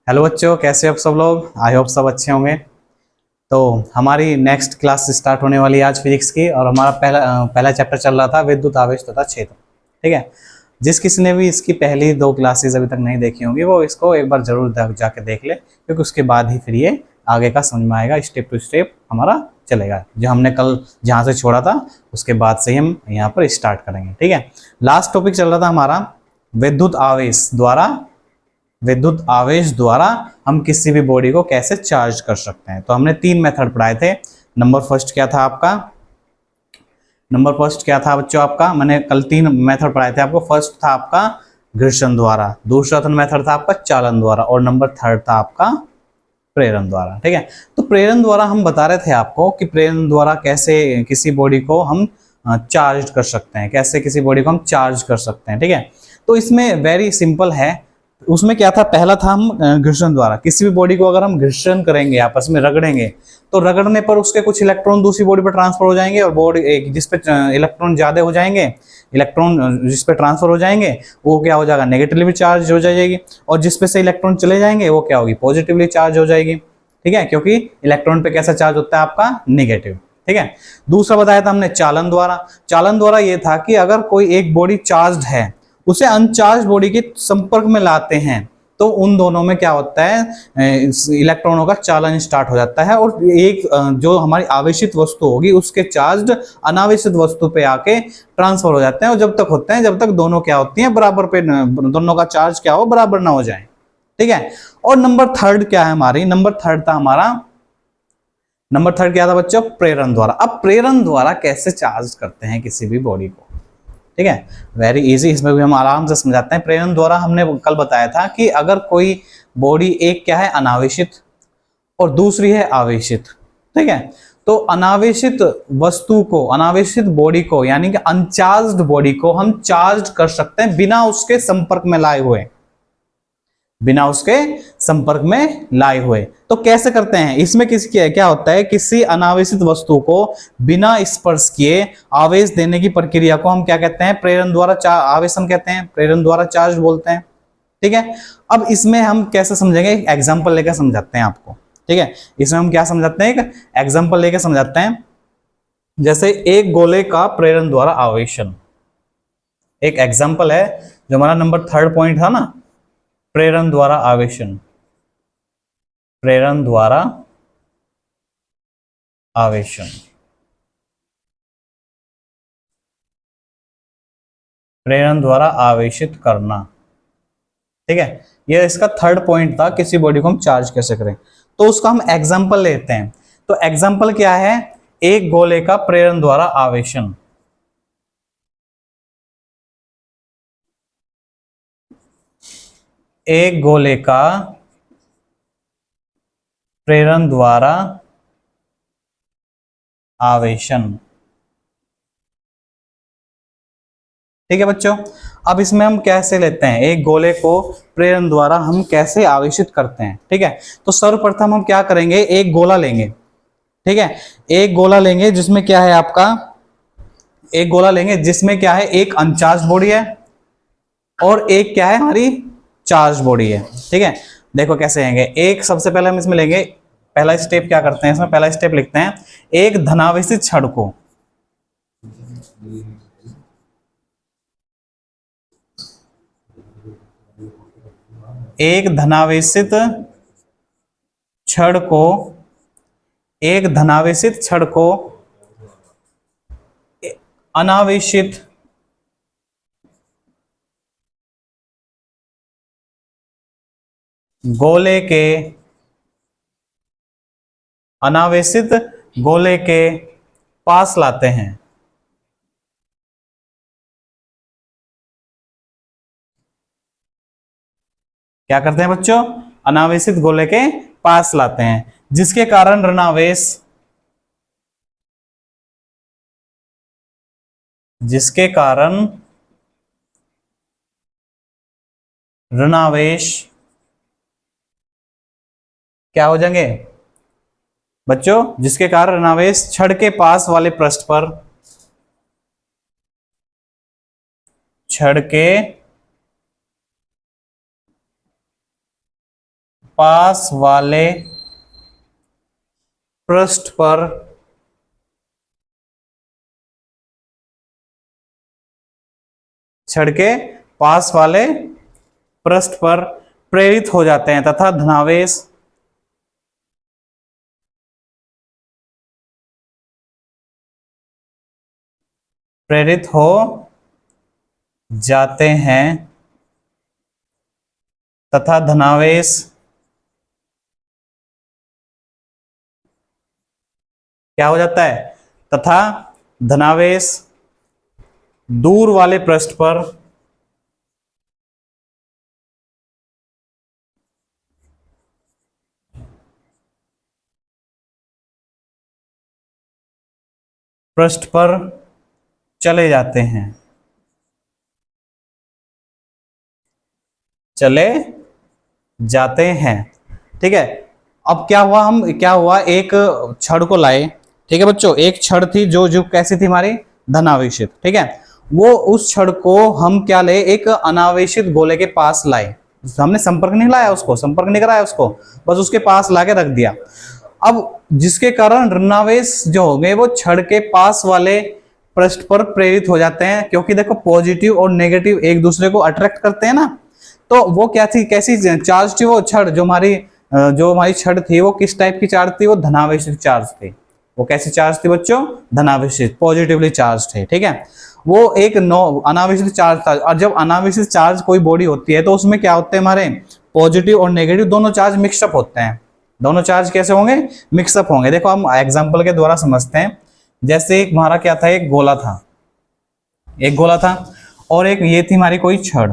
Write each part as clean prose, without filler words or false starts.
Hello बच्चों, कैसे हो आप सब लोग। आई होप सब अच्छे होंगे। तो हमारी नेक्स्ट क्लास स्टार्ट होने वाली है आज फिजिक्स की, और हमारा पहला चैप्टर चल रहा था विद्युत आवेश तथा क्षेत्र। ठीक है। जिस किसी ने भी इसकी पहली दो क्लासेस अभी तक नहीं देखी होंगी वो इसको एक बार जरूर जाके देख ले, क्योंकि उसके बाद ही फिर ये आगे का समझ में आएगा। स्टेप टू स्टेप हमारा चलेगा। जो हमने कल जहाँ से छोड़ा था उसके बाद से ही हम यहाँ पर स्टार्ट करेंगे। ठीक है। लास्ट टॉपिक चल रहा था हमारा विद्युत आवेश द्वारा हम किसी भी बॉडी को कैसे चार्ज कर सकते हैं। तो हमने तीन मेथड पढ़ाए थे। नंबर फर्स्ट क्या था बच्चों आपका, मैंने कल तीन मेथड पढ़ाए थे आपको। फर्स्ट था आपका घर्षण द्वारा, दूसरा मेथड था आपका चालन द्वारा, और नंबर थर्ड था आपका प्रेरण द्वारा। ठीक है। तो प्रेरण द्वारा हम बता रहे थे आपको कि प्रेरण द्वारा कैसे किसी बॉडी को हम चार्ज कर सकते हैं, कैसे किसी बॉडी को हम चार्ज कर सकते हैं। ठीक है। तो इसमें वेरी सिंपल है। उसमें क्या था, पहला था हम घर्षण द्वारा। किसी भी बॉडी को अगर हम घर्षण करेंगे, आपस में रगड़ेंगे, तो रगड़ने पर उसके कुछ इलेक्ट्रॉन दूसरी बॉडी पर ट्रांसफर हो जाएंगे, और बॉडी जिस पे इलेक्ट्रॉन ज्यादा हो जाएंगे, इलेक्ट्रॉन जिस पे ट्रांसफर हो जाएंगे वो क्या हो जाएगा, नेगेटिवली चार्ज हो जाएगी, और जिस पे से इलेक्ट्रॉन चले जाएंगे वो क्या होगी, पॉजिटिवली चार्ज हो जाएगी। ठीक है। क्योंकि इलेक्ट्रॉन पे कैसा चार्ज होता है आपका, नेगेटिव। ठीक है। दूसरा बताया था हमने चालन द्वारा। चालन द्वारा ये था कि अगर कोई एक बॉडी चार्ज है, उसे अनचार्ज बॉडी के संपर्क में लाते हैं, तो उन दोनों में क्या होता है, इलेक्ट्रॉनों का चालन स्टार्ट हो जाता है, और एक जो हमारी आवेशित वस्तु होगी उसके चार्ज अनावेशित वस्तु पे आके ट्रांसफर हो जाते हैं, और जब तक होते हैं जब तक दोनों क्या होती हैं, बराबर पे, दोनों का चार्ज क्या हो, बराबर ना हो जाए। ठीक है। और नंबर थर्ड क्या है हमारी, नंबर थर्ड क्या था बच्चों, प्रेरण द्वारा। अब प्रेरण द्वारा कैसे चार्ज करते हैं किसी भी बॉडी को। ठीक है। वेरी इजी, इसमें भी हम आराम से समझाते हैं। प्रेरण द्वारा हमने कल बताया था कि अगर कोई बॉडी, एक क्या है अनावेशित और दूसरी है आवेशित। ठीक है। तो अनावेशित बॉडी को यानी कि अनचार्ज्ड बॉडी को हम चार्ज कर सकते हैं बिना उसके संपर्क में लाए हुए। तो कैसे करते हैं, इसमें किसी क्या होता है, किसी अनावेशित वस्तु को बिना स्पर्श किए आवेश देने की प्रक्रिया को हम क्या कहते हैं, प्रेरण द्वारा आवेशन कहते हैं, प्रेरण द्वारा चार्ज बोलते हैं। ठीक है। अब इसमें हम कैसे समझेंगे, एक एग्जांपल लेकर समझाते हैं आपको। ठीक है। इसमें हम क्या समझाते हैं, एक एग्जांपल लेकर समझाते हैं। जैसे एक गोले का प्रेरण द्वारा आवेशन, एक एग्जांपल है जो हमारा नंबर थर्ड पॉइंट था ना, प्रेरण द्वारा आवेशन, प्रेरण द्वारा आवेशन, प्रेरण द्वारा आवेशित करना। ठीक है। ये इसका थर्ड पॉइंट था, किसी बॉडी को हम चार्ज कैसे करें। तो उसका हम एग्जांपल लेते हैं। तो एग्जांपल क्या है, एक गोले का प्रेरण द्वारा आवेशन। एक गोले का प्रेरण द्वारा आवेशन। ठीक है बच्चों। अब इसमें हम कैसे लेते हैं, एक गोले को प्रेरण द्वारा हम कैसे आवेशित करते हैं। ठीक है। तो सर्वप्रथम हम क्या करेंगे, एक गोला लेंगे। ठीक है। एक गोला लेंगे जिसमें क्या है आपका, एक अनचार्ज बॉडी है और एक क्या है हमारी चार्ज बॉडी है। ठीक है। देखो कैसे लेंगे, एक सबसे पहले हम इसमें लेंगे, पहला स्टेप क्या करते हैं इसमें, पहला स्टेप लिखते हैं, एक धनावेशित छड़ को, एक धनावेशित छड़ को एक धनावेशित छड़ को अनावेशित गोले के अनावेशित गोले के पास लाते हैं। क्या करते हैं बच्चों, अनावेशित गोले के पास लाते हैं, जिसके कारण ऋणावेश क्या हो जाएंगे बच्चों, जिसके कारण ऋणावेश छड़ के पास वाले पृष्ठ पर, छड़ के पास वाले पृष्ठ पर छड़ के पास वाले पृष्ठ पर प्रेरित हो जाते हैं तथा धनावेश प्रेरित हो जाते हैं तथा धनावेश क्या हो जाता है, तथा धनावेश दूर वाले पृष्ठ पर चले जाते हैं, चले जाते हैं। ठीक है, अब क्या हुआ, एक छड़ को लाए। ठीक है बच्चों, एक छड़ थी जो जो कैसी थी हमारी, धनावेशित। ठीक है, वो उस छड़ को हम क्या ले, एक अनावेशित गोले के पास लाए। हमने संपर्क नहीं लाया उसको, संपर्क नहीं कराया उसको, बस उसके पास लाके रख दिया। अब जिसके कारण ऋणावेश जो हो गए वो छड़ के पास वाले पृष्ठ पर प्रेरित हो जाते हैं, क्योंकि देखो पॉजिटिव और नेगेटिव एक दूसरे को अट्रैक्ट करते हैं ना। तो वो क्या थी, कैसी चार्ज थी वो छड़, जो हमारी छड़ थी वो किस टाइप की चार्ज थी, वो धनावेशित चार्ज थी। वो कैसी चार्ज थी बच्चों, धनावेशित, पॉजिटिवली चार्ज थे। ठीक है, वो एक अनावेशित चार्ज था। और जब अनावेशित चार्ज कोई बॉडी होती है तो उसमें क्या होते हैं, हमारे पॉजिटिव और नेगेटिव दोनों चार्ज मिक्सअप होते हैं। दोनों चार्ज कैसे होंगे, मिक्सअप होंगे। देखो हम एग्जांपल के द्वारा समझते हैं। जैसे एक हमारा क्या था, एक गोला था, और एक ये थी हमारी कोई छड़।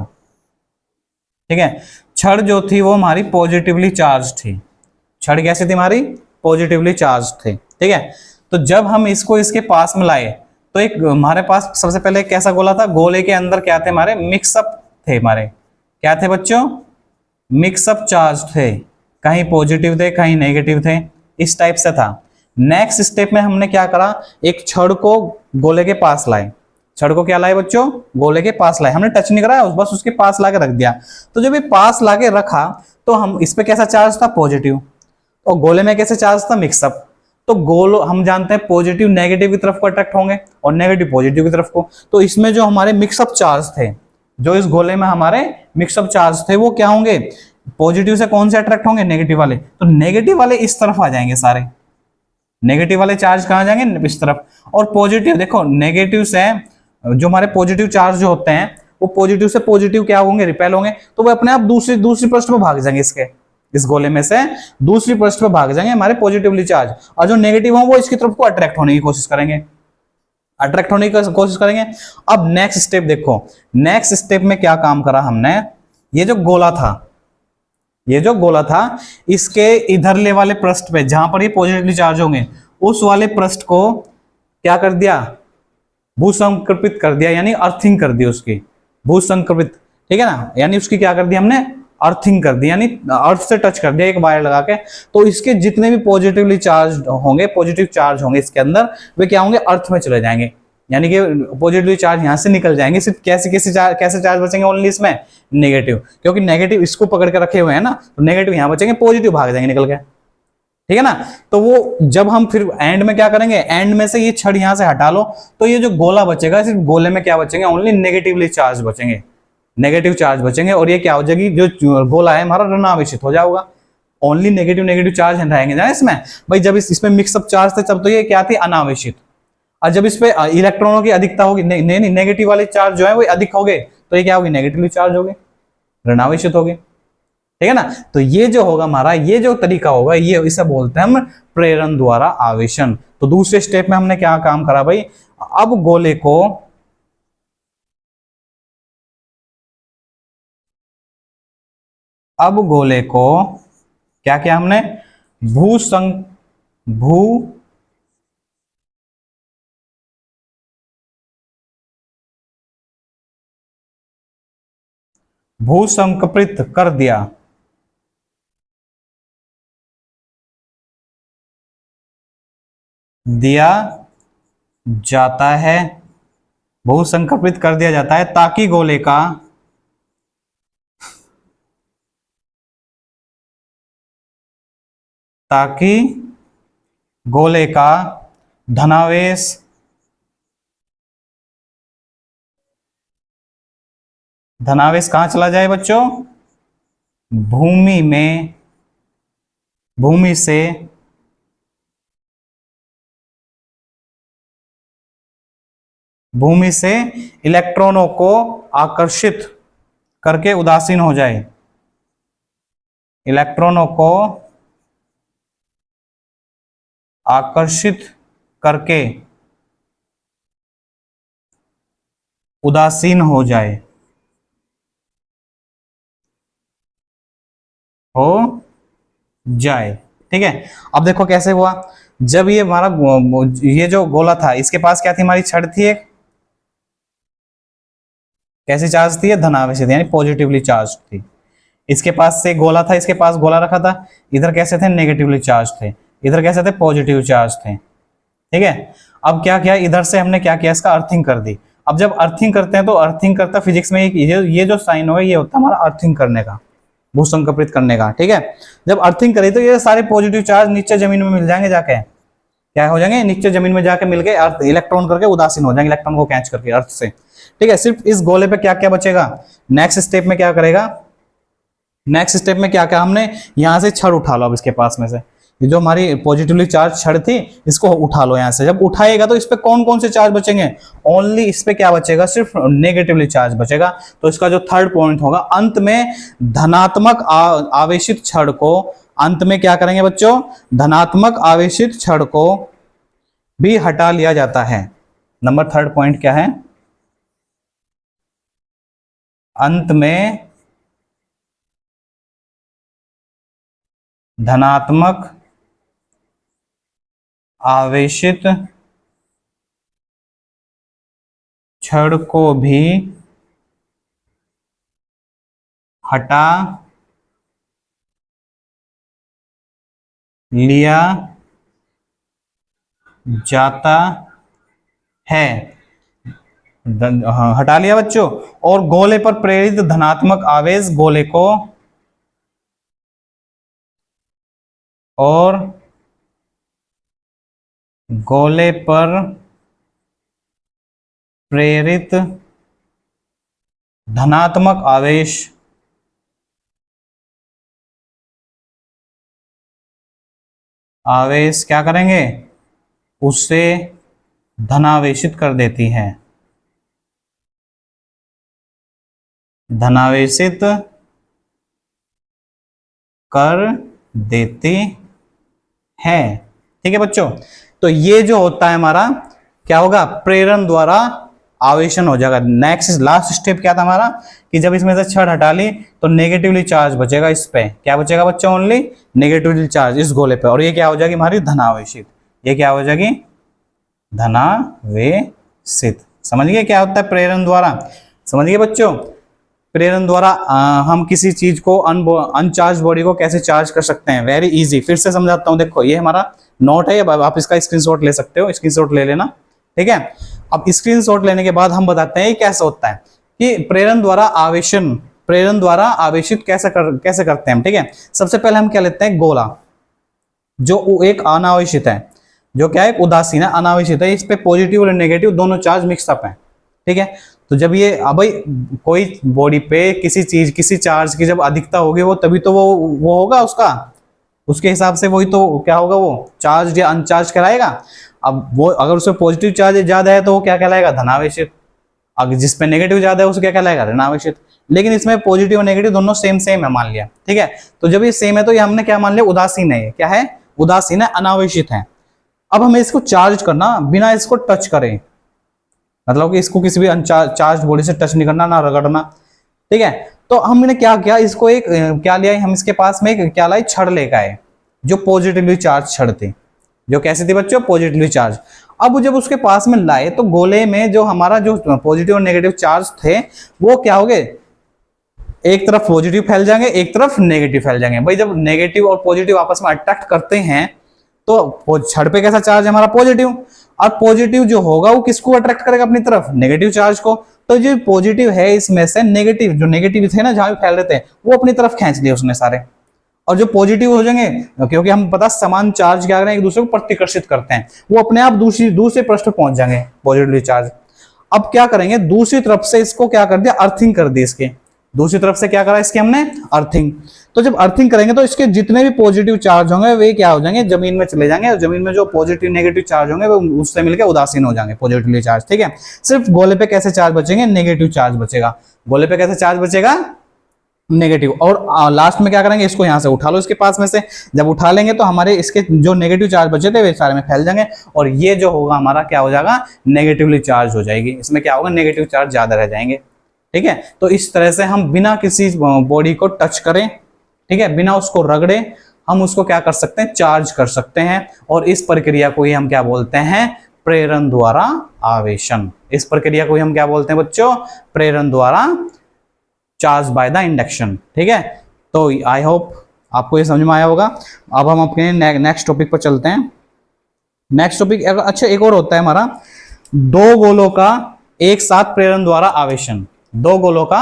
ठीक है, छड़ जो थी वो हमारी पॉजिटिवली चार्ज थी। छड़ कैसी थी, हमारी पॉजिटिवली चार्ज थे। ठीक है, तो जब हम इसको इसके पास में लाए तो एक हमारे पास सबसे पहले कैसा गोला था, गोले के अंदर क्या थे, हमारे मिक्सअप थे। हमारे क्या थे बच्चों, मिक्सअप चार्ज थे, कहीं पॉजिटिव थे कहीं नेगेटिव थे, इस टाइप से था। नेक्स्ट स्टेप में हमने क्या करा, एक छड़ को गोले के पास लाए। छड़ को क्या लाए बच्चों, गोले के पास लाए। हमने टच नहीं कराया, बस उसके पास लाके रख दिया। तो जब ये पास लाके रखा तो हम इस पे कैसा चार्ज था, पॉजिटिव, और गोले में कैसे चार्ज था, मिक्सअप। तो गोल हम जानते हैं पॉजिटिव नेगेटिव की तरफ को अट्रैक्ट होंगे और नेगेटिव पॉजिटिव की तरफ को। तो इसमें जो हमारे मिक्सअप चार्ज थे, जो इस गोले में हमारे मिक्सअप चार्ज थे, वो क्या होंगे, पॉजिटिव से कौन से अट्रैक्ट होंगे, नेगेटिव वाले। तो नेगेटिव वाले इस तरफ आ जाएंगे सारे, नेगेटिव वाले चार्ज कहां जाएंगे, इस तरफ। और पॉजिटिव, देखो नेगेटिव से जो हमारे पॉजिटिव चार्ज जो होते हैं वो पॉजिटिव से पॉजिटिव क्या होंगे, रिपेल होंगे। तो वो अपने आप दूसरी पृष्ठ पर भाग जाएंगे, इस गोले में से दूसरी पृष्ठ पर भाग जाएंगे हमारे पॉजिटिवली चार्ज। और जो नेगेटिव हो वो इसकी तरफ को अट्रैक्ट होने की कोशिश करेंगे, अब नेक्स्ट स्टेप देखो, नेक्स्ट स्टेप में क्या काम करा हमने, ये जो गोला था इसके इधरले वाले पृष्ठ पे जहां पर ये पॉजिटिवली चार्ज होंगे, उस वाले पृष्ठ को क्या कर दिया, भूसंक्रपित कर दिया, यानी अर्थिंग कर दी उसकी, भूसंक्रपित। ठीक है ना, यानी उसकी क्या कर दी हमने, अर्थिंग कर दी, यानी अर्थ से टच कर दिया एक वायर लगा के। तो इसके जितने भी पॉजिटिवली चार्ज होंगे, पॉजिटिव चार्ज होंगे इसके अंदर, वे क्या होंगे, अर्थ में चले जाएंगे, यानी कि पॉजिटिव चार्ज यहां से निकल जाएंगे। सिर्फ कैसे चार्ज बचेंगे ओनली इसमें, नेगेटिव, क्योंकि नेगेटिव इसको पकड़ के रखे हुए हैं ना, तो नेगेटिव यहां बचेंगे, पॉजिटिव भाग जाएंगे निकल के। ठीक है ना, तो वो जब हम फिर एंड में क्या करेंगे, एंड में से ये छड़ यहां से हटा लो, तो ये जो गोला बचेगा, सिर्फ गोले में क्या बचेंगे, ओनली नेगेटिवली चार्ज बचेंगे, नेगेटिव चार्ज बचेंगे। और ये क्या हो जाएगी, जो गोला है हमारा ऋणावेशित हो जाएगा, ओनली नेगेटिव चार्ज रहेंगे ना इसमें। भाई जब इसमें मिक्सअप चार्ज थे तब तो ये क्या थी, अनावेशित। और जब इस पे इलेक्ट्रॉनों की अधिकता होगी, नहीं नेगेटिव वाले चार्ज जो है वो अधिक हो गए, तो ये क्या होगी, नेगेटिवली चार्ज हो गए, ऋणावेशित हो गए। ठीक है ना, तो ये जो होगा हमारा, ये जो तरीका होगा, ये इसे बोलते हैं हम प्रेरण द्वारा आवेशन। तो दूसरे स्टेप में हमने क्या काम करा भाई, अब गोले को क्या किया हमने, भूसंकपित कर दिया जाता है, भूसंकपित कर दिया जाता है, ताकि गोले का ताकि गोले का धनावेश कहां चला जाए बच्चों? भूमि में, भूमि से इलेक्ट्रॉनों को आकर्षित करके उदासीन हो जाए। इलेक्ट्रॉनों को आकर्षित करके उदासीन हो जाए, ठीक है। अब देखो कैसे हुआ। जब ये हमारा ये जो गोला था, इसके पास क्या थी? हमारी छड़ थी एक, कैसी चार्ज थी? धनावेशित, यानी पॉजिटिवली चार्ज थी। इसके पास से गोला था, इसके पास गोला रखा था, इधर कैसे थे? नेगेटिवली चार्ज थे, इधर कैसे थे? पॉजिटिव चार्ज थे, ठीक है। अब क्या किया, इधर से हमने क्या किया? इसका अर्थिंग कर दी। अब जब अर्थिंग करते हैं तो अर्थिंग करता फिजिक्स में ये जो साइन होगा ये होता है हमारा अर्थिंग करने का, भूसंकरित करने का, ठीक है। जब अर्थिंग करी तो ये सारे पॉजिटिव चार्ज नीचे जमीन में मिल जाएंगे, जाके क्या हो जाएंगे? नीचे जमीन में जाके मिलके अर्थ इलेक्ट्रॉन करके उदासीन हो जाएंगे, इलेक्ट्रॉन को कैच करके अर्थ से, ठीक है। सिर्फ इस गोले पे क्या क्या बचेगा? नेक्स्ट स्टेप में क्या करेगा? नेक्स्ट स्टेप में क्या क्या हमने यहां से छड़ उठा लो। अब इसके पास में से ये जो हमारी पॉजिटिवली चार्ज छड़ थी, इसको उठा लो यहां से। जब उठाएगा तो इस पे कौन कौन से चार्ज बचेंगे? ओनली इस पे क्या बचेगा? सिर्फ नेगेटिवली चार्ज बचेगा। तो इसका जो थर्ड पॉइंट होगा, अंत में धनात्मक आवेशित छड़ को, अंत में क्या करेंगे बच्चों? धनात्मक आवेशित छड़ को भी हटा लिया जाता है। नंबर थर्ड पॉइंट क्या है? अंत में धनात्मक आवेशित छड़ को भी हटा लिया जाता है। हटा लिया बच्चों। और गोले पर प्रेरित धनात्मक आवेश गोले को, और गोले पर प्रेरित धनात्मक आवेश क्या करेंगे? उससे धनावेशित कर देती है, धनावेशित कर देती है, ठीक है बच्चों। तो ये जो होता है हमारा क्या होगा? प्रेरण द्वारा आवेशन हो जाएगा। नेक्स्ट लास्ट स्टेप क्या था हमारा? कि जब इसमें से छड़ हटा ली तो नेगेटिवली चार्ज बचेगा, इस पे क्या बचेगा बच्चों? ओनली नेगेटिवली चार्ज इस गोले पे, और ये क्या हो जाएगी? हमारी धनावेशित। ये क्या हो जाएगी? धनावेशित। समझ गए क्या होता है प्रेरण द्वारा? समझ गए बच्चों? प्रेरण द्वारा हम किसी चीज को अनचार्ज बॉडी को कैसे चार्ज कर सकते हैं? Very easy. फिर से समझाता हूं। देखो ये हमारा नोट है, आप इसका स्क्रीनशॉट ले सकते हो, स्क्रीनशॉट ले लेना, ठीक है। अब स्क्रीनशॉट लेने के बाद हम बताते हैं ये कैसे होता है कि प्रेरण द्वारा आवेशन, प्रेरण द्वारा आवेशित कैसे करते हैं हम, ठीक है। सबसे पहले हम क्या लेते हैं? गोला, जो एक अनावेशित है, जो क्या है? उदासीन है, अनावेशित है। इस पे पॉजिटिव और नेगेटिव दोनों चार्ज मिक्सअप है, ठीक है। तो जब ये अब भाई कोई बॉडी पे किसी चार्ज की जब अधिकता होगी वो तभी तो वो होगा उसका, उसके हिसाब से वही तो क्या होगा? वो चार्ज या अनचार्ज कहलाएगा। अब वो अगर उसमें पॉजिटिव चार्ज ज्यादा है तो वो क्या कहलाएगा? धनावेशित। अगर जिस पे नेगेटिव ज्यादा है उसको क्या कहलाएगा? ऋणावेशित। लेकिन इसमें पॉजिटिव और नेगेटिव दोनों सेम है मान लिया, ठीक है। तो जब ये सेम है तो ये हमने क्या मान लिया? उदासीन है। ये क्या है? उदासीन है, अनावेशित है। अब हमें इसको चार्ज करना बिना इसको टच करें, मतलब कि इसको किसी भी चार्ज बॉडी से टच नहीं करना, ना रगड़ना, ठीक है। तो हमने क्या किया? इसको एक क्या लिया? हम इसके पास में एक क्या लाए? छड़ लेकर आए, जो पॉजिटिवली चार्ज छड़ थी, जो कैसे थी बच्चों? Positively charge. अब जब उसके पास में लाए तो गोले में जो हमारा जो पॉजिटिव और नेगेटिव चार्ज थे वो क्या हो गए? एक तरफ पॉजिटिव फैल जाएंगे, एक तरफ नेगेटिव फैल जाएंगे। भाई जब नेगेटिव और पॉजिटिव आपस में अट्रैक्ट करते हैं तो छड़ पे कैसा चार्ज है? हमारा पॉजिटिव। और पॉजिटिव जो होगा वो किसको अट्रैक्ट करेगा? अपनी तरफ, नेगेटिव चार्ज को। तो जो पॉजिटिव है इसमें से नेगेटिव, जो नेगेटिव थे ना जहां भी फैल रहे थे, वो अपनी तरफ खींच लिए उसने सारे, और जो पॉजिटिव हो जाएंगे, क्योंकि हम पता समान चार्ज क्या करें एक दूसरे को प्रतिकर्षित करते हैं, वो अपने आप दूसरे पृष्ठ पर पहुंच जाएंगे पॉजिटिवली चार्ज। अब क्या करेंगे, दूसरी तरफ से इसको क्या कर दिया, अर्थिंग कर दी इसके, दूसरी तरफ से क्या करा इसके हमने, अर्थिंग। तो जब अर्थिंग करेंगे तो इसके जितने भी पॉजिटिव चार्ज होंगे वे क्या हो जाएंगे, जमीन में चले जाएंगे, और जमीन में जो पॉजिटिव नेगेटिव चार्ज होंगे वो उससे मिलकर उदासीन हो जाएंगे पॉजिटिवली चार्ज। ठीक है, सिर्फ गोले पे कैसे चार्ज बचेंगे, नेगेटिव चार्ज बचेगा। गोले पे कैसे चार्ज बचेगा, नेगेटिव। और लास्ट में क्या करेंगे, इसको यहां से उठा लो इसके पास में से, जब उठा लेंगे तो हमारे इसके जो नेगेटिव चार्ज बचे थे वे सारे में फैल जाएंगे, और ये जो होगा हमारा क्या हो जाएगा, नेगेटिवली चार्ज हो जाएगी, इसमें क्या होगा, नेगेटिव चार्ज ज्यादा रह जाएंगे। ठीक है, तो इस तरह से हम बिना किसी बॉडी को टच करें, ठीक है, बिना उसको रगड़े हम उसको क्या कर सकते हैं, चार्ज कर सकते हैं। और इस प्रक्रिया को ही हम क्या बोलते हैं, प्रेरण द्वारा आवेशन। इस प्रक्रिया को ही हम क्या बोलते हैं बच्चों, प्रेरण द्वारा चार्ज बाय द इंडक्शन। ठीक है, तो आई होप आपको ये समझ में आया होगा। अब हम अपने नेक्स्ट टॉपिक पर चलते हैं। नेक्स्ट टॉपिक अच्छा एक और होता है हमारा, दो गोलों का एक साथ प्रेरण द्वारा आवेशन। दो गोलों का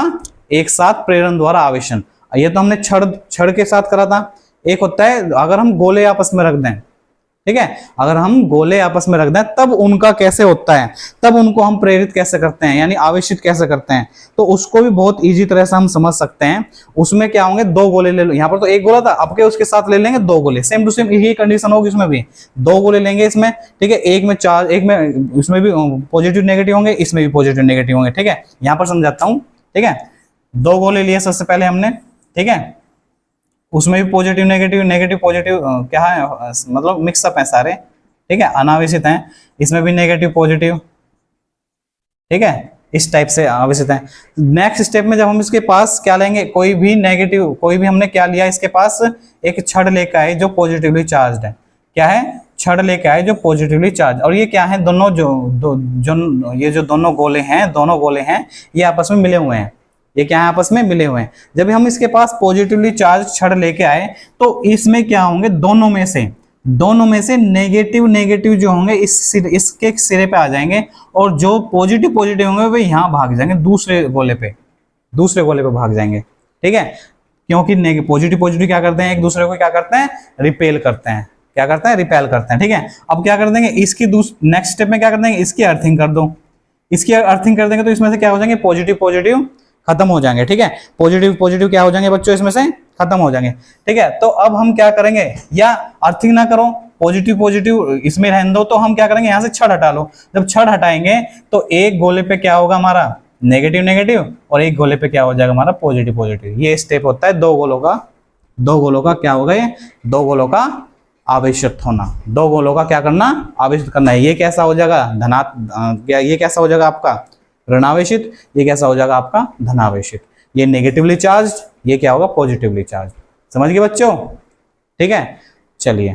एक साथ प्रेरण द्वारा आवेशन, ये तो हमने छड़ के साथ करा था। एक होता है अगर हम गोले आपस में रख दें, ठीक है, अगर हम गोले आपस में रख दें तब उनका कैसे होता है, तब उनको हम प्रेरित कैसे करते हैं, यानी आवेशित कैसे करते हैं, तो उसको भी बहुत इजी तरह से हम समझ सकते हैं। उसमें क्या होंगे, दो गोले ले लो, यहाँ पर तो एक गोला था, अब के उसके साथ ले लेंगे दो गोले, सेम टू सेम यही कंडीशन होगी इसमें भी, दो गोले लेंगे इसमें। ठीक है, एक में चार्ज, एक में इसमें भी पॉजिटिव नेगेटिव होंगे, इसमें भी पॉजिटिव नेगेटिव होंगे। ठीक है, यहाँ पर समझाता हूँ। ठीक है, दो गोले लिए सबसे पहले हमने, ठीक है, उसमें भी पॉजिटिव नेगेटिव, नेगेटिव पॉजिटिव क्या है, मतलब मिक्सअप है सारे। ठीक है, अनावेशित हैं, इसमें भी नेगेटिव पॉजिटिव। ठीक है, इस टाइप से आवेशित हैं। नेक्स्ट स्टेप में जब हम इसके पास क्या लेंगे, कोई भी नेगेटिव, कोई भी हमने क्या लिया इसके पास, एक छड़ लेकर आए जो पॉजिटिवली चार्ज है। क्या है, छड़ लेके आए जो पॉजिटिवली चार्ज, और ये क्या है, दोनों ये जो दोनों गोले हैं ये आपस में मिले हुए हैं। ये क्या है, आपस में मिले हुए हैं। जब हम इसके पास पॉजिटिवली चार्ज छड़ लेके आए तो इसमें क्या होंगे, दोनों में से नेगेटिव जो होंगे इसके सिरे पे आ जाएंगे, और जो पॉजिटिव होंगे वे यहाँ भाग जाएंगे दूसरे गोले पे भाग जाएंगे। ठीक है, क्योंकि पॉजिटिव क्या करते हैं, एक दूसरे को क्या करते हैं, रिपेल करते हैं। क्या करते हैं, रिपेल करते हैं। ठीक है, अब क्या कर देंगे, इसकी नेक्स्ट स्टेप में क्या कर देंगे, इसकी अर्थिंग कर दो। इसकी अर्थिंग कर देंगे तो इसमें से क्या हो जाएंगे, पॉजिटिव खत्म हो जाएंगे। ठीक है, पॉजिटिव क्या हो जाएंगे बच्चों, इसमें से खत्म हो जाएंगे। ठीक है, तो अब हम क्या करेंगे, या अर्थिंग ना करो, पॉजिटिव इसमें रहने दो, तो हम क्या करेंगे, यहाँ से छड़ हटा लो। जब छड़ हटाएंगे तो एक गोले पे क्या होगा हमारा, नेगेटिव, और एक गोले पे क्या हो जाएगा हमारा, पॉजिटिव। ये स्टेप होता है दो गोलों का क्या होगा, ये दो गोलों का आवेशित होना। दो गोलों का क्या करना, आवेशित करना है। ये कैसा हो जाएगा, ये कैसा हो जाएगा आपका ऋणावेशित, ये कैसा हो जाएगा आपका धनावेशित। ये नेगेटिवली चार्ज, ये क्या होगा, पॉजिटिवली चार्ज। समझ गए बच्चों। ठीक है, चलिए,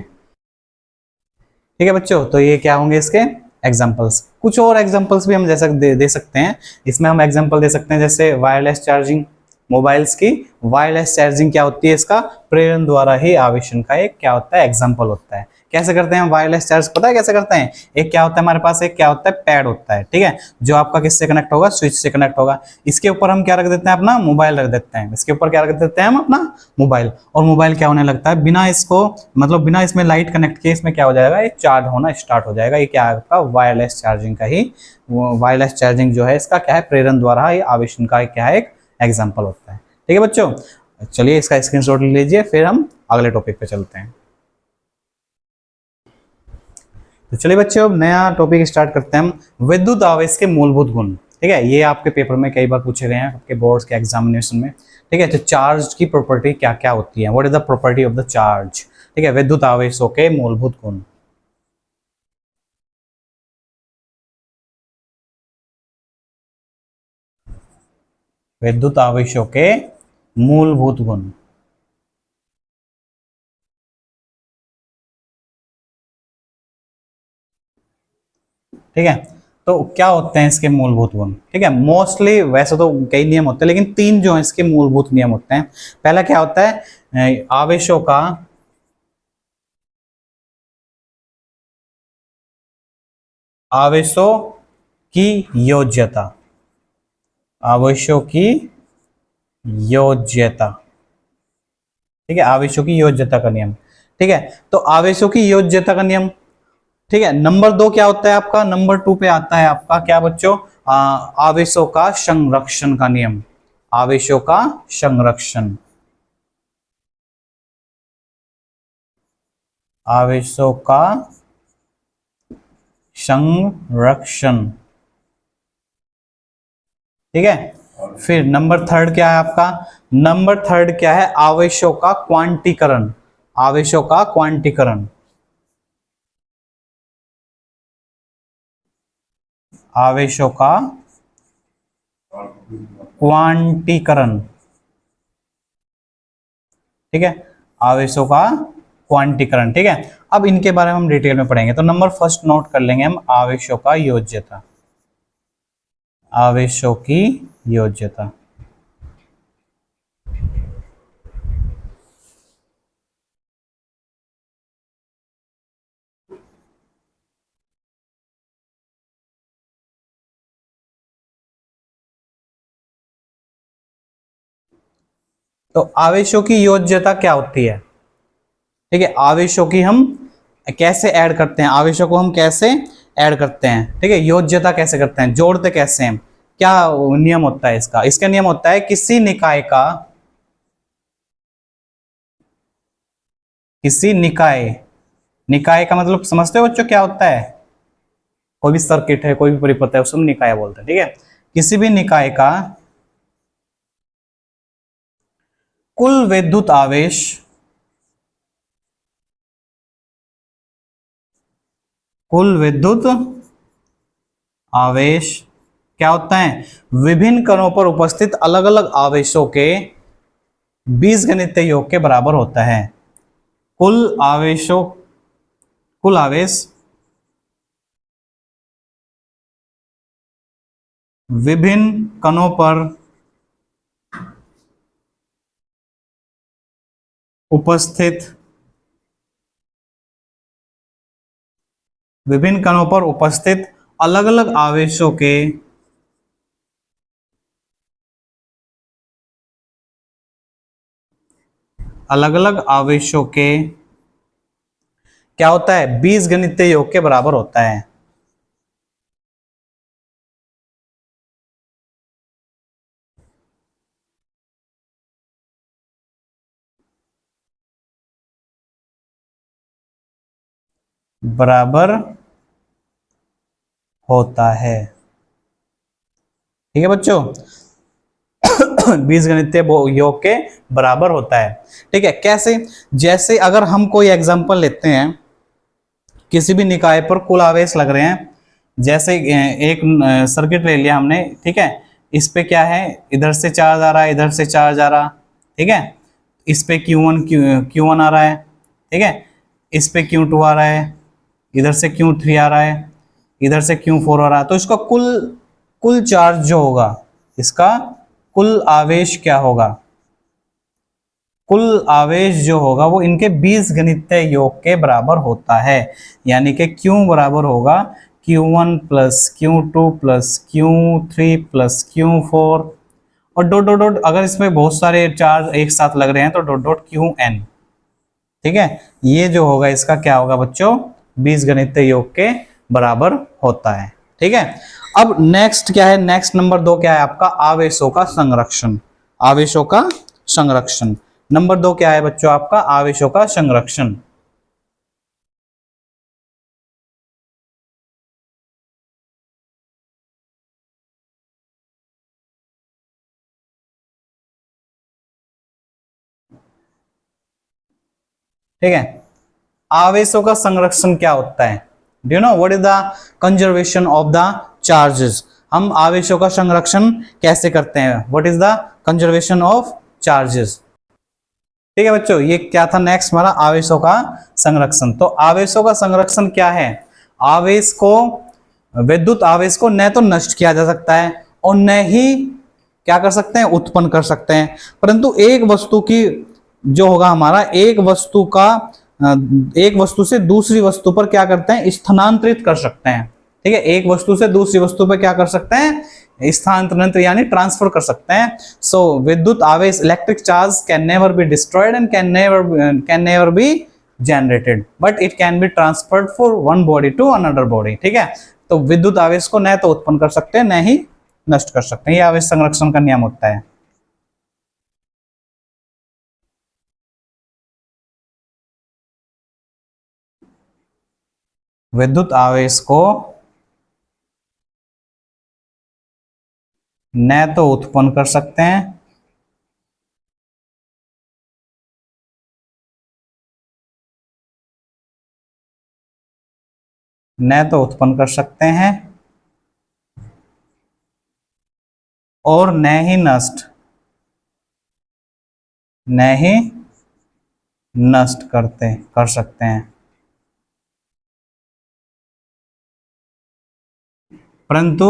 ठीक है बच्चों, तो ये क्या होंगे इसके एग्जांपल्स। कुछ और एग्जांपल्स भी हम जैसा दे सकते हैं। इसमें हम एग्जांपल दे सकते हैं जैसे वायरलेस चार्जिंग, मोबाइल्स की वायरलेस चार्जिंग क्या होती है, इसका प्रेरण द्वारा ही आवेशन का एक क्या होता है, एग्जांपल होता है। कैसे करते हैं वायरलेस चार्ज, पता है कैसे करते हैं, एक क्या होता है हमारे पास, एक क्या होता है, पैड होता है। ठीक है, जो आपका किससे कनेक्ट होगा, स्विच से कनेक्ट होगा। इसके ऊपर हम क्या रख देते हैं, अपना मोबाइल रख देते हैं। इसके ऊपर क्या रख देते हैं हम, अपना मोबाइल। और मोबाइल क्या होने लगता है, बिना इसको मतलब बिना इसमें लाइट कनेक्ट किए इसमें क्या हो जाएगा, ये चार्ज होना स्टार्ट हो जाएगा। ये क्या है आपका वायरलेस चार्जिंग का ही, वायरलेस चार्जिंग जो है इसका क्या है, प्रेरण द्वारा ही आवेशन का क्या है, एक एग्जाम्पल होता है। ठीक है बच्चों, चलिए इसका स्क्रीनशॉट ले लीजिए, फिर हम अगले टॉपिक पे चलते हैं। तो चलिए बच्चों, अब नया टॉपिक स्टार्ट करते हैं हम, विद्युत आवेश के मूलभूत गुण। ठीक है, ये आपके पेपर में कई बार पूछे गए हैं, आपके बोर्ड्स के एग्जामिनेशन में। ठीक है, तो चार्ज की प्रॉपर्टी क्या क्या होती है, what is the property of the charge. ठीक है, विद्युत आवेशों के मूलभूत गुण। विद्युत आवेशों के मूलभूत गुण। ठीक है, तो क्या होते हैं इसके मूलभूत गुण। ठीक है, मोस्टली वैसे तो कई नियम होते हैं, लेकिन तीन जो है इसके मूलभूत नियम होते हैं। पहला क्या होता है, आवेशों का आवेशों की योज्यता, आवेशों की योज्यता। ठीक है, आवेशों की योज्यता का नियम। ठीक है, तो आवेशों की योज्यता का नियम। ठीक है, नंबर 2 क्या होता है आपका, नंबर 2 पे आता है आपका क्या बच्चों, आवेशों का संरक्षण का नियम। आवेशों का संरक्षण, आवेशों का संरक्षण। ठीक है, फिर नंबर 3 क्या है आपका, नंबर 3 क्या है, आवेशों का क्वांटीकरण। आवेशों का क्वांटीकरण, आवेशों का क्वांटीकरण। ठीक है, आवेशों का क्वांटीकरण। ठीक है, अब इनके बारे में हम डिटेल में पढ़ेंगे। तो नंबर फर्स्ट नोट कर लेंगे हम, आवेशों का योज्यता। आवेशों की योज्यता, तो आवेशों की योज्यता क्या होती है। ठीक है, आवेशों की हम कैसे ऐड करते हैं, आवेशों को हम कैसे ऐड करते हैं। ठीक है, योज्यता कैसे करते हैं, जोड़ते कैसे हैं, क्या नियम होता है इसका। इसका नियम होता है किसी निकाय का, किसी निकाय, निकाय का मतलब समझते हो बच्चों क्या होता है, कोई भी सर्किट है, कोई भी परिपथ है, उसको हम निकाय बोलते हैं। ठीक है, किसी भी निकाय का कुल विद्युत आवेश, कुल विद्युत आवेश क्या होता है, विभिन्न कणों पर उपस्थित अलग अलग आवेशों के बीजगणितीय योग के बराबर होता है। कुल आवेशों, कुल आवेश विभिन्न कणों पर उपस्थित, विभिन्न कणों पर उपस्थित अलग अलग आवेशों के अलग अलग आवेशों के क्या होता है, बीजगणितीय योग के बराबर होता है। बराबर होता है। ठीक है बच्चों, बीजगणितीय योग के बराबर होता है। ठीक है, कैसे, जैसे अगर हम कोई एग्जांपल लेते हैं, किसी भी निकाय पर कुल आवेश लग रहे हैं, जैसे एक सर्किट ले लिया हमने। ठीक है, इस पे क्या है, इधर से चार्ज आ रहा है, इधर से चार्ज आ रहा। ठीक है, इस पे Q1 आ रहा है। ठीक है, इस पे Q2 आ रहा है, इधर से Q3 आ रहा है, इधर से Q4 आ रहा है। तो इसका कुल कुल चार्ज जो होगा, इसका कुल आवेश क्या होगा, कुल आवेश जो होगा वो इनके बीजगणितीय योग के बराबर होता है। यानी कि Q बराबर होगा Q1 plus Q2 plus Q3 plus Q4 और डॉट डॉट डॉट, अगर इसमें बहुत सारे चार्ज एक साथ लग रहे हैं तो डॉट डॉट Qn। ठीक है, ये जो होगा इसका क्या होगा बच्चों, बीजगणितीय योग के बराबर होता है। ठीक है, अब नेक्स्ट क्या है, नेक्स्ट नंबर 2 क्या है आपका, आवेशों का संरक्षण। आवेशों का संरक्षण, नंबर 2 क्या है बच्चों आपका, आवेशों का संरक्षण। ठीक है, आवेशों का संरक्षण क्या होता है, do you know what is the conservation of the charges. हम आवेशों का संरक्षण कैसे करते हैं, what is the conservation of charges. ठीक है बच्चों, ये क्या था नेक्स्ट हमारा, आवेशों का संरक्षण। तो आवेशों का संरक्षण क्या है, आवेश को, विद्युत आवेश को न तो नष्ट किया जा सकता है और न ही क्या कर सकते हैं, उत्पन्न कर सकते हैं, परंतु एक वस्तु की जो होगा हमारा, एक वस्तु का एक वस्तु से दूसरी वस्तु पर क्या करते हैं, स्थानांतरित कर सकते हैं। ठीक है, एक वस्तु से दूसरी वस्तु पर क्या कर सकते हैं, स्थानांतरित यानी ट्रांसफर कर सकते हैं। सो विद्युत आवेश electric charge can never be destroyed and can never be generated but it can be transferred for one body to another body. ठीक है, तो विद्युत आवेश को न तो उत्पन्न कर सकते हैं न ही नष्ट कर सकते हैं, ये आवेश संरक्षण का नियम होता है। विद्युत आवेश को न तो उत्पन्न कर सकते हैं न तो उत्पन्न कर सकते हैं और न ही नष्ट कर सकते हैं। परंतु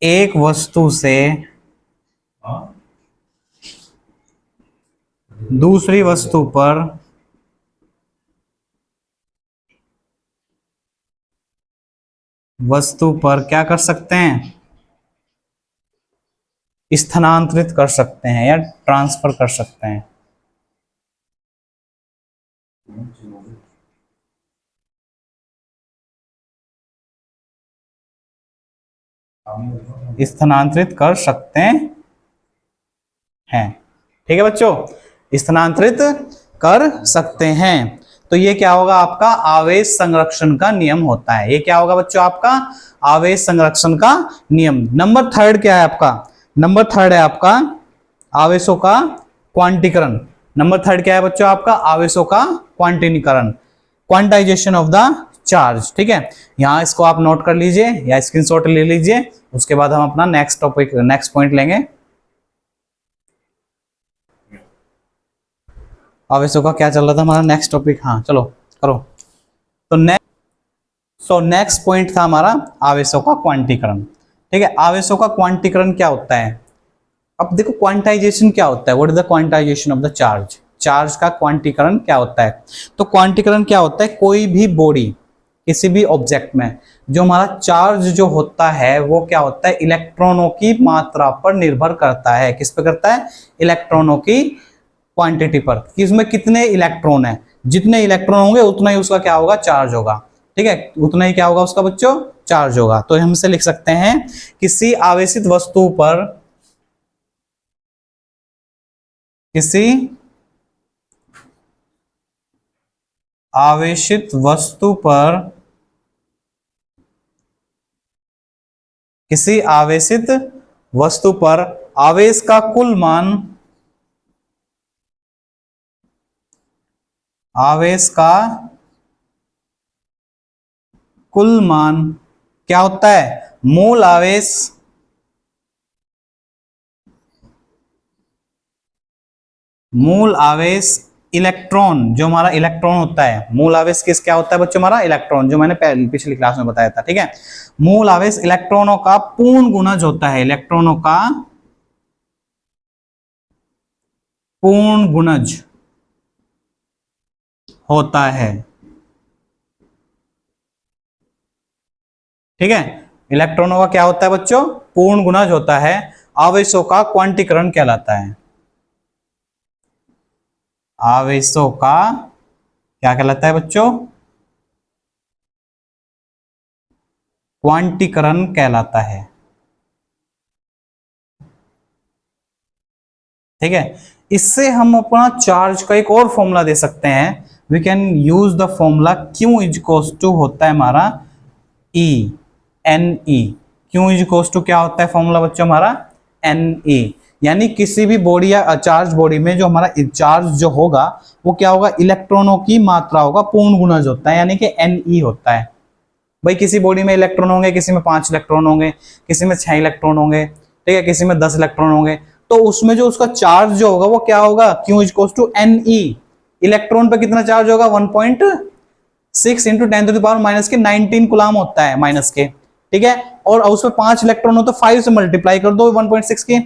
एक वस्तु से दूसरी वस्तु पर क्या कर सकते हैं, स्थानांतरित कर सकते हैं या ट्रांसफर कर सकते हैं। स्थानांतरित कर सकते हैं। ठीक है बच्चों, स्थानांतरित कर सकते हैं। तो ये क्या होगा, आपका आवेश संरक्षण का नियम होता है। ये क्या होगा बच्चों, आपका आवेश संरक्षण का नियम। नंबर थर्ड क्या है आपका, नंबर थर्ड है आपका आवेशों का क्वांटीकरण। नंबर थर्ड क्या है बच्चों, आपका आवेशों का क्वांटीकरण, क्वांटाइजेशन ऑफ द चार्ज। ठीक है, यहां इसको आप नोट कर लीजिए या स्क्रीनशॉट ले लीजिए, उसके बाद हम अपना नेक्स्ट टॉपिक नेक्स्ट पॉइंट लेंगे। आवेशों का क्या चल रहा था हमारा नेक्स्ट टॉपिक, हाँ चलो करो। तो नेक्स्ट पॉइंट था हमारा आवेशों का क्वांटीकरण। ठीक है, आवेशों का क्वांटीकरण क्या होता है। अब देखो क्वांटाइजेशन क्या होता है, what is the quantization of the charge. Charge का क्वांटीकरण क्या होता है। तो क्वांटीकरण क्या होता है, कोई भी बॉडी किसी भी ऑब्जेक्ट में जो हमारा चार्ज जो होता है वो क्या होता है, इलेक्ट्रॉनों की मात्रा पर निर्भर करता है। किस पे करता है, इलेक्ट्रॉनों की क्वांटिटी पर, कि उसमें कितने इलेक्ट्रॉन है। जितने इलेक्ट्रॉन होंगे उतना ही उसका क्या होगा, चार्ज होगा। ठीक है, उतना ही क्या होगा उसका बच्चों, चार्ज होगा। तो हम इसे लिख सकते हैं, किसी आवेशित वस्तु पर किसी आवेशित वस्तु पर आवेश का कुल मान, आवेश का कुल मान क्या होता है, मूल आवेश इलेक्ट्रॉन, जो हमारा इलेक्ट्रॉन होता है। मूल आवेश किस क्या होता है बच्चों, हमारा इलेक्ट्रॉन, जो मैंने पिछली क्लास में बताया था। ठीक है, मूल आवेश इलेक्ट्रॉनों का पूर्ण गुणज होता है, इलेक्ट्रॉनों का पूर्ण गुणज होता है। ठीक है, इलेक्ट्रॉनों का क्या होता है बच्चों, पूर्ण गुणज होता है। आवेशों का क्वांटीकरण कहलाता है, आवेशों का क्या कहलाता है बच्चों, क्वांटीकरण कहलाता है। ठीक है, इससे हम अपना चार्ज का एक और फॉर्मूला दे सकते हैं। We can use the formula Q is equals to होता है हमारा E NE। Q is equals to क्या होता है फॉर्मूला बच्चों, हमारा NE। यानी किसी भी बॉडी या चार्ज बॉडी में जो हमारा चार्ज जो होगा वो क्या होगा, इलेक्ट्रॉनों की मात्रा होगा, पूर्ण गुणज होता है, यानी कि NE होता है। भाई किसी बॉडी में इलेक्ट्रॉन होंगे, किसी में 5 इलेक्ट्रॉन होंगे, किसी में 6 इलेक्ट्रॉन होंगे, ठीक है, किसी में 10 इलेक्ट्रॉन होंगे। तो उसमें जो उसका चार्ज जो होगा वो क्या होगा, Q is equal to NE। Electron पे कितना चार्ज होगा, 1.6 इंटू 10⁻⁻19 कूलम होता है माइनस के। ठीक है, और उसमें 5 इलेक्ट्रॉन हो तो 5 से मल्टीप्लाई कर दो 1.6 की।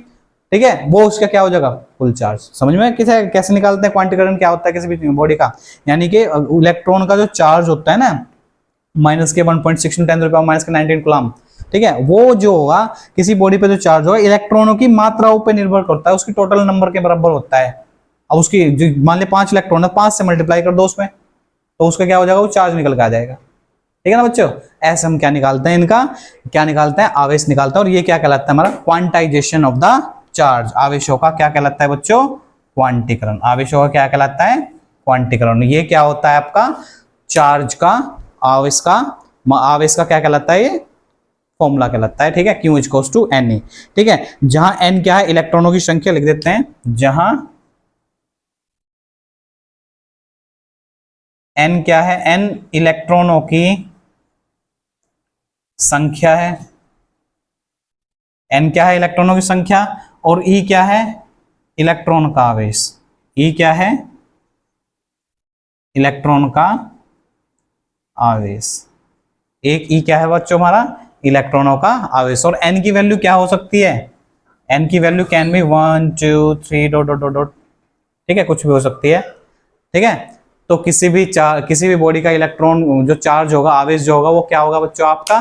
ठीक है, वो उसका क्या हो जाएगा, फुल चार्ज। समझ में कैसे निकालते हैं क्वांटीकरण क्या होता है किसी भी बॉडी का, यानी कि इलेक्ट्रॉन का जो चार्ज होता है ना, माइनस के 1.6 × 10⁻⁻19 कूलम, ठीक है। वो जो होगा किसी बॉडी पे जो चार्ज होगा इलेक्ट्रॉनों की मात्राओं पे निर्भर करता है, उसकी टोटल नंबर के बराबर होता है। अब उसकी जो मान ले 5 इलेक्ट्रॉन है, 5 से मल्टीप्लाई कर दो उसमें, तो उसका क्या हो जाएगा, वो चार्ज निकल के आ जाएगा, ठीक है ना बच्चों। ऐसे हम क्या निकालते हैं, इनका क्या निकालते हैं, आवेश निकालते हैं। और ये क्या कहलाता है हमारा, क्वांटाइजेशन ऑफ द चार्ज। आवेशों का क्या कहलाता है बच्चों, क्वांटीकरण। आवेशों का क्या कहलाता है, क्वांटीकरण। ये क्या होता है आपका, चार्ज का, आवेश का क्या कहलाता है, ये फॉर्मूला कहलाता है, ठीक है। Q इक्वल्स टू NE, ठीक है। जहां N क्या है, इलेक्ट्रॉनों की संख्या लिख देते हैं, जहां N क्या है, N इलेक्ट्रॉनों की संख्या है, N क्या है, इलेक्ट्रॉनों की संख्या, और E क्या है, इलेक्ट्रॉन का आवेश। E क्या है, इलेक्ट्रॉन का आवेश। एक E क्या है बच्चों हमारा, इलेक्ट्रॉनों का आवेश। और N की वैल्यू क्या हो सकती है, N की value can be 1 2 3 dot dot dot dot, ठीक है, कुछ भी हो सकती है, ठीक है। तो किसी भी बॉडी का इलेक्ट्रॉन जो चार्ज होगा, आवेश जो होगा, वो क्या होगा बच्चों आपका,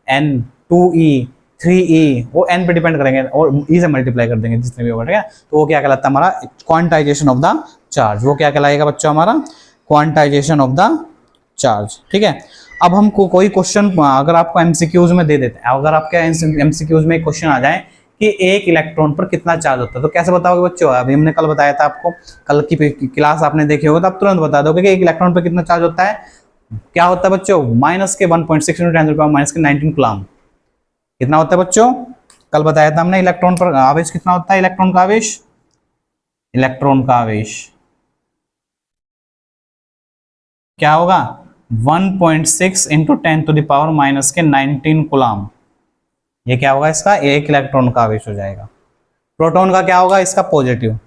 N 2E 3E, वो N पे डिपेंड करेंगे और E से मल्टीप्लाई कर देंगे जितने भी होगा, ठीक है। तो वो क्या कहलाता है हमारा, क्वांटाइजेशन ऑफ द चार्ज। वो क्या कहलाएगा बच्चों हमारा, क्वांटाइजेशन ऑफ द चार्ज, ठीक है। अब हमको कोई क्वेश्चन अगर आपको एमसीक्यूज में दे देते हैं, अगर आपके एमसीक्यूज में एक क्वेश्चन आ जाए कि एक इलेक्ट्रॉन पर कितना चार्ज होता है, तो कैसे बताओगे बच्चों। अभी हमने कल बताया था आपको, कल की क्लास आपने देखी होगी, तो आप तुरंत बता दोगे कि एक इलेक्ट्रॉन पर कितना चार्ज होता है। क्या होता है बच्चों, माइनस के 1.6 × 10⁻⁻19 कूलम। कितना होता है बच्चों, कल बताया था हमने, इलेक्ट्रॉन पर आवेश कितना होता है, इलेक्ट्रॉन का आवेश, इलेक्ट्रॉन का आवेश क्या होगा, 1.6 × 10⁻⁻19 कूलम। ये क्या होगा, इसका एक इलेक्ट्रॉन का आवेश हो जाएगा। प्रोटॉन का क्या होगा, इसका पॉजिटिव।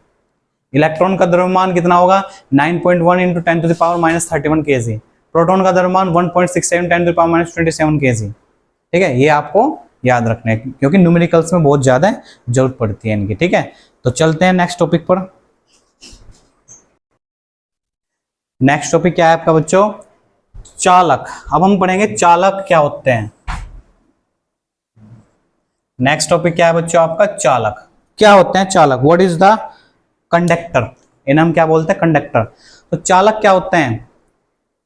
इलेक्ट्रॉन का द्रव्यमान कितना होगा, 9.1 × 10⁻31 kg। प्रोटॉन का द्रव्यमान 1.67 × 10⁻27 kg, ठीक है। ये आपको याद रखना है क्योंकि न्यूमेरिकल्स में बहुत ज्यादा जरूरत पड़ती है इनकी, ठीक है। तो चलते हैं नेक्स्ट टॉपिक पर। नेक्स्ट टॉपिक क्या है आपका बच्चों, चालक। अब हम पढ़ेंगे चालक क्या होते हैं। नेक्स्ट टॉपिक क्या है बच्चों आपका, चालक। क्या होते हैं चालक, व्हाट इज द कंडक्टर, इन्हें हम क्या बोलते हैं, कंडक्टर। तो चालक क्या होते हैं,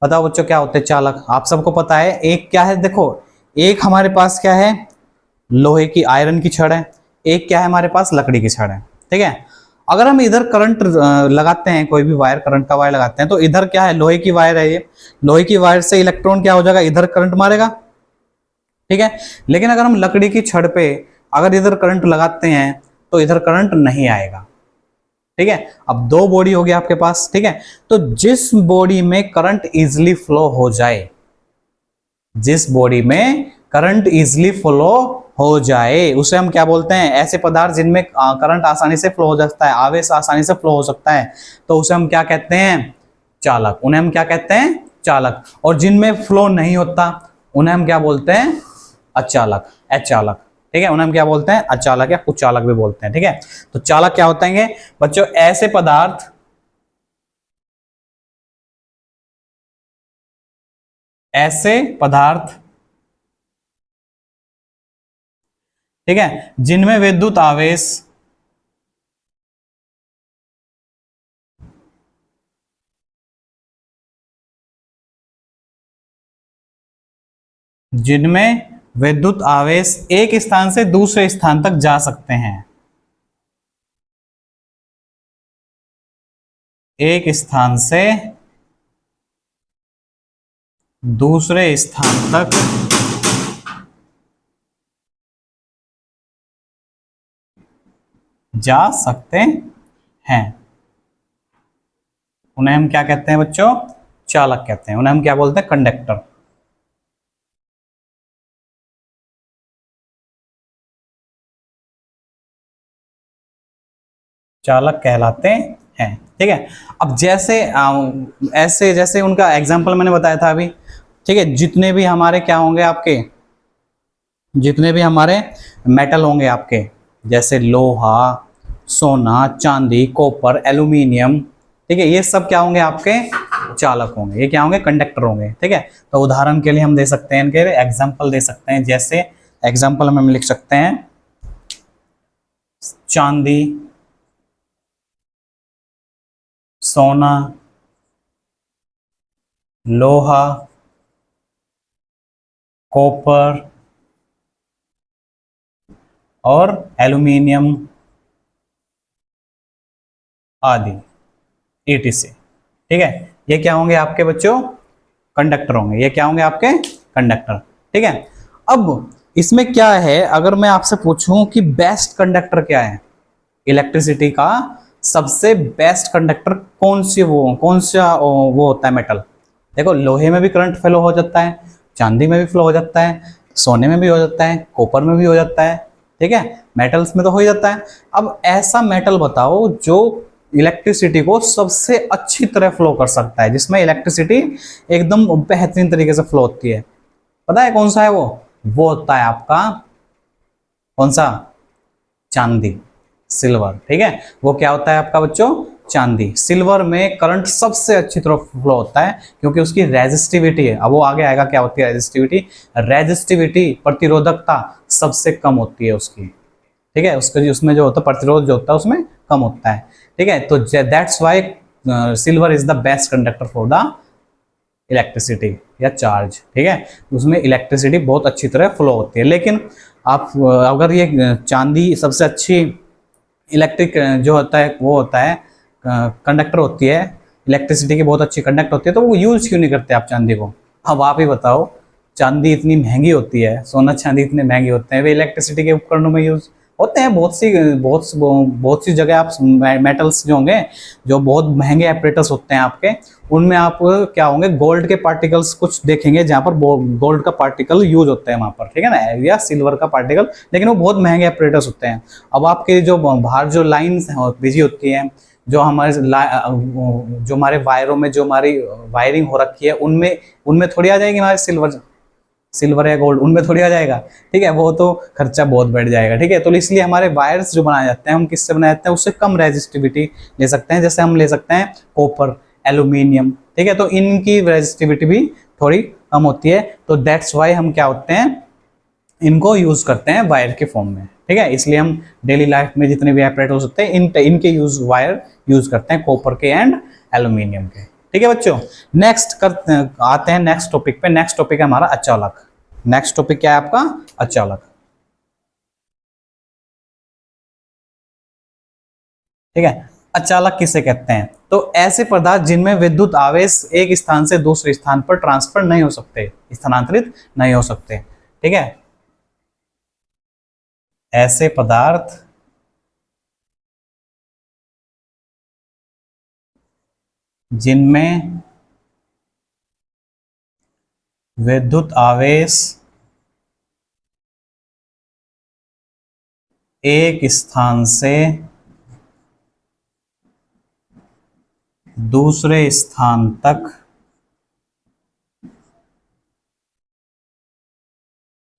बताओ बच्चों क्या होते हैं चालक। आप सबको पता है, एक क्या है, देखो एक हमारे पास क्या है, लोहे की, आयरन की छड़ है, एक क्या है हमारे पास, लकड़ी की छड़ है, ठीक है। अगर हम इधर करंट लगाते हैं, कोई भी वायर, करंट का वायर लगाते हैं, तो इधर क्या है, लोहे की वायर है, ये लोहे की वायर से इलेक्ट्रॉन क्या हो जाएगा, इधर करंट मारेगा, ठीक है। लेकिन अगर हम लकड़ी की छड़ पे अगर इधर करंट लगाते हैं तो इधर करंट नहीं आएगा, ठीक है। अब दो बॉडी हो गया आपके पास, ठीक है। तो जिस बॉडी में करंट इजिली फ्लो हो जाए, जिस बॉडी में करंट इजिली फ्लो हो जाए, उसे हम क्या बोलते हैं, ऐसे पदार्थ जिनमें करंट आसानी से फ्लो हो सकता है, आवेश आसानी से फ्लो हो सकता है, तो उसे हम क्या कहते हैं, चालक। उन्हें हम क्या कहते हैं, चालक। और जिनमें फ्लो नहीं होता उन्हें हम क्या बोलते हैं, अचालक, अचालक, ठीक है। उन्हें हम क्या बोलते हैं, अचालक या कुचालक भी बोलते हैं, ठीक है। तो चालक क्या होते हैं बच्चों, ऐसे पदार्थ, ऐसे पदार्थ, ठीक है, जिनमें विद्युत आवेश एक स्थान से दूसरे स्थान तक जा सकते हैं, एक स्थान से दूसरे स्थान तक जा सकते हैं, उन्हें हम क्या कहते हैं बच्चों, चालक कहते हैं। उन्हें हम क्या बोलते हैं, कंडक्टर। चालक कहलाते हैं, ठीक है। अब जैसे ऐसे जैसे उनका एग्जाम्पल मैंने बताया था अभी, ठीक है। जितने भी हमारे क्या होंगे आपके, जितने भी हमारे मेटल होंगे आपके, जैसे लोहा, सोना, चांदी, कॉपर, एल्यूमिनियम, ठीक है, ये सब क्या होंगे आपके चालक होंगे, ये क्या होंगे, कंडक्टर होंगे। ठीक है, तो उदाहरण के लिए हम दे सकते हैं, इनके एग्जाम्पल दे सकते हैं। जैसे एग्जाम्पल हम लिख सकते हैं चांदी, सोना, लोहा, कॉपर और एल्यूमिनियम आदि ETC। ठीक है, ये क्या होंगे आपके बच्चों, कंडक्टर होंगे। ये क्या होंगे आपके, कंडक्टर। ठीक है, अब इसमें क्या है, अगर मैं आपसे पूछूं कि बेस्ट कंडक्टर क्या है, इलेक्ट्रिसिटी का सबसे बेस्ट कंडक्टर कौन सा वो होता है मेटल। देखो, लोहे में भी करंट फ्लो हो जाता है, चांदी में भी फ्लो हो जाता है, सोने में भी हो जाता है, कॉपर में भी हो जाता है। ठीक है, मेटल्स में तो हो ही जाता है। अब ऐसा मेटल बताओ जो इलेक्ट्रिसिटी को सबसे अच्छी तरह फ्लो कर सकता है, जिसमें इलेक्ट्रिसिटी एकदम बेहतरीन तरीके से फ्लो होती है। पता है कौन सा है वो होता है आपका, कौन सा, चांदी, सिल्वर। ठीक है, वो क्या होता है आपका बच्चों, चांदी। सिल्वर में करंट सबसे अच्छी तरह फ्लो होता है क्योंकि उसकी रेजिस्टिविटी है। अब वो आगे आएगा क्या होती है रेजिस्टिविटी, रेजिस्टिविटी प्रतिरोधकता सबसे कम होती है उसकी। ठीक है, उसमें जो होता है प्रतिरोध जो होता है उसमें कम होता है। ठीक है, तो that's why silver is the best conductor for the electricity या चार्ज। ठीक है, उसमें इलेक्ट्रिसिटी बहुत अच्छी तरह फ्लो होती है। लेकिन आप अगर ये चांदी सबसे अच्छी इलेक्ट्रिक जो होता है वो होता है कंडक्टर होती है, इलेक्ट्रिसिटी की बहुत अच्छी कंडक्ट होती है, तो वो यूज क्यों नहीं करते आप चांदी को। अब आप ही बताओ, चांदी इतनी महंगी होती है, सोना चांदी इतने महंगे होते हैं, वे इलेक्ट्रिसिटी के उपकरणों में यूज होते हैं। बहुत सी जगह आप मेटल्स जो होंगे, जो बहुत महंगे एपरेटर्स होते हैं आपके, उनमें आप क्या होंगे, गोल्ड के पार्टिकल्स कुछ देखेंगे जहाँ पर गोल्ड का पार्टिकल यूज होते हैं वहाँ पर। ठीक है ना, या सिल्वर का पार्टिकल, लेकिन वो बहुत महंगे एपरेटर्स होते हैं। अब आपके जो बाहर जो लाइन्स बिजी होती हैं, जो हमारे वायरों में जो हमारी वायरिंग हो रखी है, उनमें थोड़ी आ जाएगी हमारे सिल्वर या गोल्ड, उनमें थोड़ी आ जाएगा। ठीक है, वो तो खर्चा बहुत बढ़ जाएगा। ठीक है, तो इसलिए हमारे वायर्स जो बनाए जाते हैं, हम किससे बनाए जाते हैं, उससे कम रेजिस्टिविटी ले सकते हैं। जैसे हम ले सकते हैं कॉपर, एल्यूमिनियम। ठीक है, तो इनकी रेजिस्टिविटी भी थोड़ी कम होती है, तो दैट्स वाई हम क्या होते हैं, इनको यूज करते हैं वायर के फॉर्म में। ठीक है, इसलिए हम डेली लाइफ में जितने भी एपरेटर्स होते हैं इनके वायर यूज करते हैं, कॉपर के एंड एल्यूमिनियम के। ठीक है बच्चों, आते हैं नेक्स्ट टॉपिक पे। नेक्स्ट टॉपिक है हमारा अचालक। नेक्स्ट टॉपिक क्या है आपका, अचालक। ठीक है, अचालक किसे कहते हैं, तो ऐसे पदार्थ जिनमें विद्युत आवेश एक स्थान से दूसरे स्थान पर ट्रांसफर नहीं हो सकते, स्थानांतरित नहीं हो सकते। ठीक है, ऐसे पदार्थ जिनमें विद्युत आवेश एक स्थान से दूसरे स्थान तक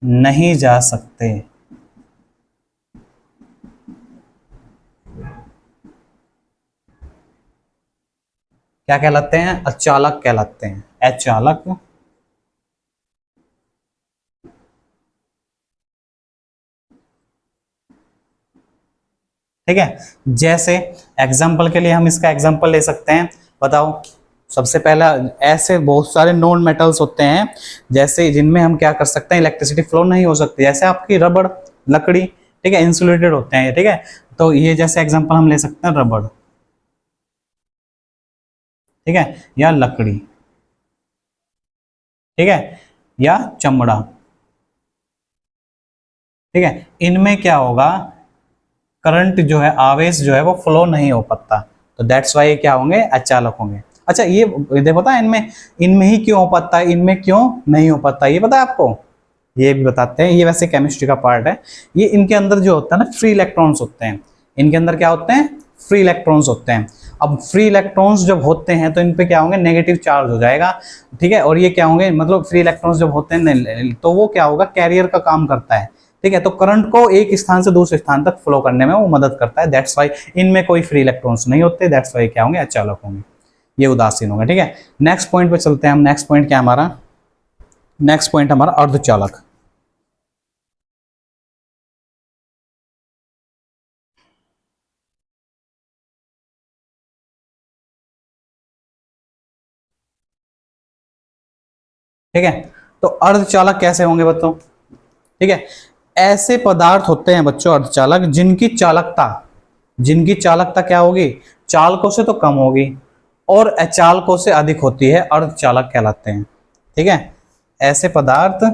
नहीं जा सकते, क्या कहलाते हैं, अचालक कहलाते हैं, अचालक। ठीक है, जैसे एग्जाम्पल के लिए हम इसका एग्जाम्पल ले सकते हैं। बताओ, सबसे पहला, ऐसे बहुत सारे नॉन मेटल्स होते हैं जैसे जिनमें हम क्या कर सकते हैं, इलेक्ट्रिसिटी फ्लो नहीं हो सकती, जैसे आपकी रबड़, लकड़ी। ठीक है, इंसुलेटेड होते हैं। ठीक है, तो ये जैसे एग्जांपल हम ले सकते हैं रबड़। ठीक है, या लकड़ी। ठीक है, या चमड़ा। ठीक है, इनमें क्या होगा, करंट जो है, आवेश जो है वो फ्लो नहीं हो पाता, तो दैट्स वाई क्या होंगे, अचालक होंगे। अच्छा, ये देखो पता है इनमें ही क्यों हो पाता है, इनमें क्यों नहीं हो पाता, ये पता है आपको, ये भी बताते हैं। ये वैसे केमिस्ट्री का पार्ट है। ये इनके अंदर जो होता है ना, फ्री इलेक्ट्रॉन्स होते हैं। इनके अंदर क्या होते हैं, फ्री इलेक्ट्रॉन्स होते हैं। अब फ्री इलेक्ट्रॉन्स जब होते हैं तो इन पे क्या होंगे, नेगेटिव चार्ज हो जाएगा। ठीक है, और ये क्या होंगे, मतलब फ्री इलेक्ट्रॉन्स जब होते हैं तो वो क्या होगा, कैरियर का काम करता है। ठीक है, तो करंट को एक स्थान से दूसरे स्थान तक फ्लो करने में वो मदद करता है। दैट्स वाई इनमें कोई फ्री इलेक्ट्रॉन्स नहीं होते, दैट्स वाई क्या होंगे, अचालक होंगे। ये उदासीन होगा। ठीक है, नेक्स्ट पॉइंट पे चलते हैं हम। नेक्स्ट पॉइंट क्या हमारा? नेक्स्ट पॉइंट हमारा अर्धचालक। ठीक है, तो अर्धचालक कैसे होंगे बच्चों? ठीक है, ऐसे पदार्थ होते हैं बच्चों अर्धचालक जिनकी चालकता क्या होगी? चालकों से तो कम होगी और अचालकों से अधिक होती है, अर्धचालक कहलाते हैं। ठीक है, ऐसे पदार्थ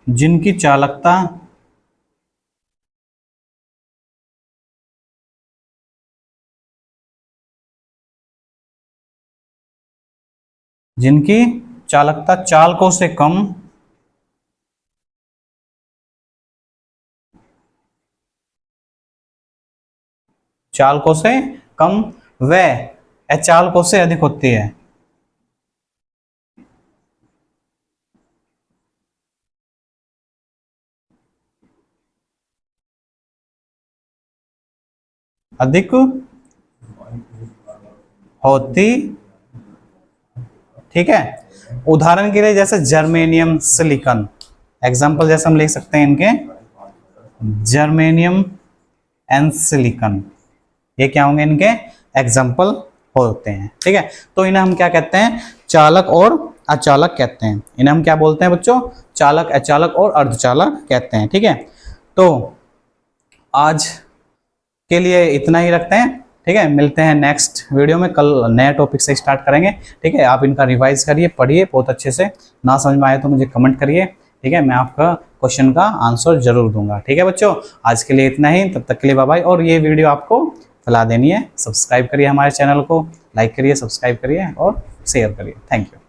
जिनकी चालकता चालकों से कम व अचालकों से अधिक होती है। अधिक होती। ठीक है, उदाहरण के लिए जैसे जर्मेनियम, सिलिकॉन, एग्जाम्पल जैसे हम लिख सकते हैं इनके, जर्मेनियम एंड सिलिकॉन, ये क्या होंगे? इनके एग्जाम्पल होते हैं। ठीक है, तो इन्हें हम क्या कहते हैं? चालक और अचालक कहते हैं। इन्हें हम क्या बोलते हैं बच्चों? चालक, अचालक और अर्धचालक कहते हैं। ठीक है, तो आज के लिए इतना ही रखते हैं। ठीक है, मिलते हैं नेक्स्ट वीडियो में, कल नए टॉपिक से स्टार्ट करेंगे। ठीक है, आप इनका रिवाइज करिए, पढ़िए बहुत अच्छे से। ना समझ में आए तो मुझे कमेंट करिए। ठीक है, मैं आपका क्वेश्चन का आंसर जरूर दूंगा। ठीक है बच्चों, आज के लिए इतना ही, तब तक के लिए बाय बाय। और ये वीडियो आपको फैला देनी है, सब्सक्राइब करिए हमारे चैनल को, लाइक करिए, सब्सक्राइब करिए और शेयर करिए। Thank you.